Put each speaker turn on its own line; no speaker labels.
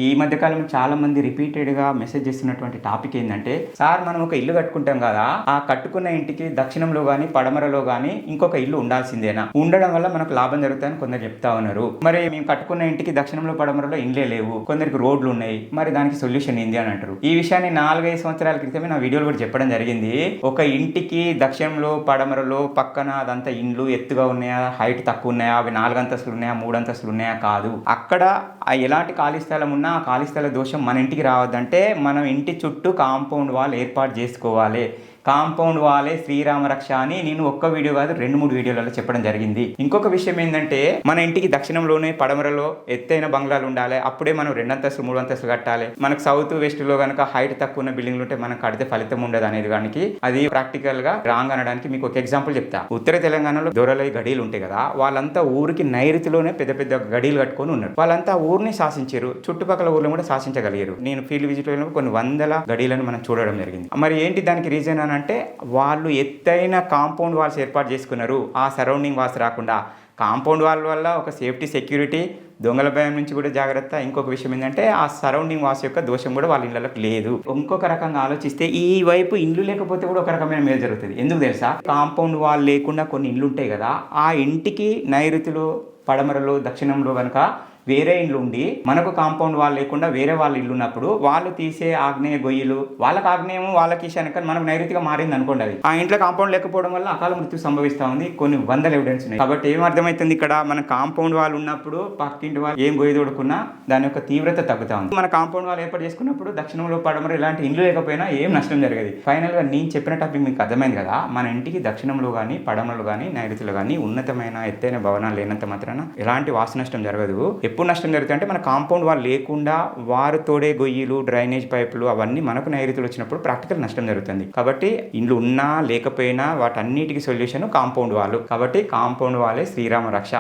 ఈ మధ్య కాలంలో చాలా మంది రిపీటెడ్గా మెసేజ్ చేస్తున్నటువంటి టాపిక్ ఏంటంటే, సార్ మనం ఒక ఇల్లు కట్టుకుంటాం కదా, ఆ కట్టుకున్న ఇంటికి దక్షిణంలో కానీ పడమరలో కానీ ఇంకొక ఇల్లు ఉండాల్సిందేనా, ఉండడం వల్ల మనకు లాభం జరుగుతుందని కొందరు చెప్తా ఉన్నారు. మరి మేము కట్టుకున్న ఇంటికి దక్షిణంలో పడమరలో ఇండ్లే లేవు, కొందరికి రోడ్లు ఉన్నాయి, మరి దానికి సొల్యూషన్ ఏంది అని అంటారు. ఈ విషయాన్ని 4-5 సంవత్సరాల క్రితమే నా వీడియోలో కూడా చెప్పడం జరిగింది. ఒక ఇంటికి దక్షిణంలో పడమరలో పక్కన అదంతా ఇండ్లు ఎత్తుగా ఉన్నాయా, హైట్ తక్కువ ఉన్నాయా, అవి 4 అంతస్తులు ఉన్నాయా, 3 అంతస్తులు ఉన్నాయా కాదు. అక్కడ ఎలాంటి ఖాళీ స్థలం ఉన్నా ఆ ఖాళీ స్థల దోషం మన ఇంటికి రావద్దంటే మనం ఇంటి చుట్టూ కాంపౌండ్ వాల్ ఏర్పాటు చేసుకోవాలి. కాంపౌండ్ వాలే శ్రీరామ రక్ష అని నేను ఒక్క వీడియో కాదు 2-3 వీడియోలలో చెప్పడం జరిగింది. ఇంకొక విషయం ఏంటంటే, మన ఇంటికి దక్షిణంలోనే పడమరలో ఎత్తైన బంగ్లాలు ఉండాలి. అప్పుడే మనం 2 అంతస్తులు 3 అంతస్తులు కట్టాలి. మనకు సౌత్ వెస్ట్ లో కనుక హైట్ తక్కువ ఉన్న బిల్డింగ్లు ఉంటే మనం కడితే ఫలితం ఉండదు అనేది దానికి అది ప్రాక్టికల్ గా రాంగ్ అనడానికి మీకు ఒక ఎగ్జాంపుల్ చెప్తా. ఉత్తర తెలంగాణలో దొరలై గడీలు ఉంటాయి కదా, వాళ్ళంతా ఊరికి నైరుతిలోనే పెద్ద పెద్ద గడీలు కట్టుకొని ఉన్నారు. వాళ్ళంతా ఊరిని శాసించారు, చుట్టుపక్కల ఊర్లను కూడా శాసించగలిగారు. నేను ఫీల్డ్ విజిట్ అయినప్పుడు కొన్ని వందల గడీలను మనం చూడడం జరిగింది. మరి ఏంటి దానికి రీజన్ అంటే, వాళ్ళు ఎత్తైన కాంపౌండ్ వాల్స్ ఏర్పాటు చేసుకున్నారు. ఆ సరౌండింగ్ వాల్స్ రాకుండా కాంపౌండ్ వాల్ వల్ల ఒక సేఫ్టీ, సెక్యూరిటీ, దొంగల భయం నుంచి కూడా జాగ్రత్త. ఇంకొక విషయం ఏంటంటే, ఆ సరౌండింగ్ వాల్స్ యొక్క దోషం కూడా వాళ్ళ ఇళ్ళకి లేదు. ఇంకొక రకంగా ఆలోచిస్తే, ఈ వైపు ఇండ్లు లేకపోతే కూడా ఒక రకమైన మేలు జరుగుతుంది. ఎందుకు తెలుసా? కాంపౌండ్ వాల్ లేకుండా కొన్ని ఇండ్లు ఉంటాయి కదా, ఆ ఇంటికి నైరుతిలో పడమరలో దక్షిణంలో కనుక వేరే ఇండ్లు ఉండి మనకు కాంపౌండ్ వాల్ లేకుండా వేరే వాళ్ళ ఇల్లు ఉన్నప్పుడు వాళ్ళు తీసే ఆగ్నేయ గొయ్యలు, వాళ్ళకి ఆగ్నేయం వాళ్ళకి ఈశాన్యం, మనకు నైరుతిగా మారింది అనుకోండి. అది ఆ ఇంట్లో కాంపౌండ్ లేకపోవడం వల్ల అకాల మృత్యు సంభవిస్తూ ఉంది. కొన్ని వందల ఎవిడెన్స్ ఉన్నాయి. కాబట్టి ఏమర్థమవుతుంది, ఇక్కడ మన కాంపౌండ్ వాల్ ఉన్నప్పుడు పక్కింటి వాళ్ళు ఏం గొయ్యి తోడుకున్నా దాని యొక్క తీవ్రత తగ్గుతా ఉంది. మన కాంపౌండ్ వాల్ ఏర్పాటు చేసుకున్నప్పుడు దక్షిణంలో పడమర ఇలాంటి ఇండ్లు లేకపోయినా ఏం నష్టం జరగదు. ఫైనల్ గా నేను చెప్పిన టాపిక్ మీకు అర్థమైంది కదా. మన ఇంటికి దక్షిణంలో కానీ పడమరలో కానీ నైరుతిలో కానీ ఉన్నతమైన ఎత్తైన భవనాలు లేనంత మాత్రాన ఎలాంటి వాస్తు నష్టం జరగదు. ఎప్పుడు నష్టం జరుగుతుంది అంటే, మన కాంపౌండ్ వాల్ లేకుండా వారు తోడే గొయ్యిలు, డ్రైనేజ్ పైపులు అవన్నీ మనకు నైరుతులు వచ్చినప్పుడు ప్రాక్టికల్ నష్టం జరుగుతుంది. కాబట్టి ఇండ్లు ఉన్నా లేకపోయినా వాటన్నిటికీ సొల్యూషన్ కాంపౌండ్ వాల్. కాబట్టి కాంపౌండ్ వాలే శ్రీరామ రక్ష.